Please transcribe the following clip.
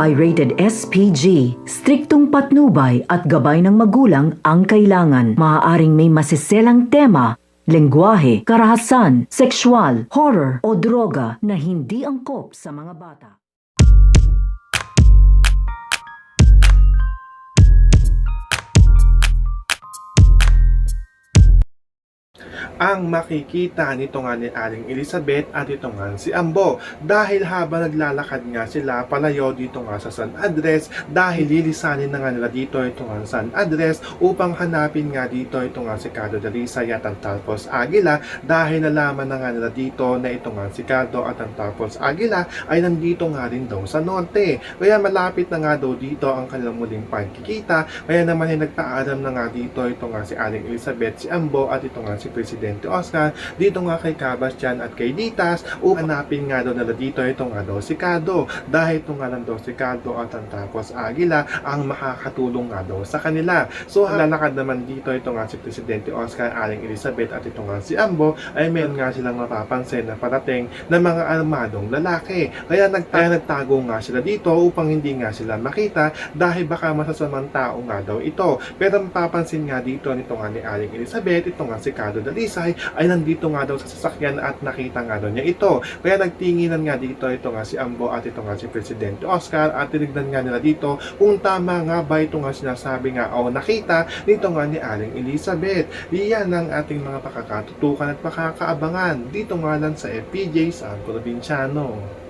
ay rated SPG. Striktong patnubay at gabay ng magulang ang kailangan. Maaaring may masiselang tema, lengguwahe, karahasan, sexual, horror o droga na hindi angkop sa mga bata. Ang makikita nito nga ni Aling Elizabeth at ito nga si Ambo, dahil habang naglalakad nga sila palayo dito nga sa San Andres, dahil lilisanin na nga nila dito ito nga San Andres upang hanapin nga dito ito nga si Carlo Dalisay at Antalpos Aguila, dahil nalaman na nga nila dito na ito nga si Carlo at Antalpos Aguila ay nandito nga rin daw sa norte, kaya malapit na nga daw dito ang kanilang muling pagkikita. Kaya naman ay nagpaalam na nga dito ito nga si Aling Elizabeth, si Ambo at ito nga si Presidente Oscar dito nga kay Kabastian at kay Ditas upang hanapin nga daw nila dito ito nga daw si Carlo, dahil ito nga lang daw si Carlo at Antalpos Aguila ang makakatulong nga daw sa kanila. So lalakad naman dito ito nga si Presidente Oscar, Aling Elizabeth at ito nga si Ambo, ay meron nga silang mapapansin na parating na mga armadong lalaki, kaya nagtago nga sila dito upang hindi nga sila makita, dahil baka masasamang tao nga daw ito. Pero mapapansin nga dito nito nga ni Aling Elizabeth, ito nga si Carlo Dalisay ay nandito nga daw sa sasakyan at nakita nga daw niya ito. Kaya nagtinginan nga dito ito nga si Ambo at ito nga si Presidente Oscar, at tinignan nga nila dito kung tama nga ba ito nga sinasabi nga o nakita dito nga ni Aling Elizabeth. Iyan ang ating mga pakakatutukan at pakakaabangan dito nga lang sa FPJ San Provinciano.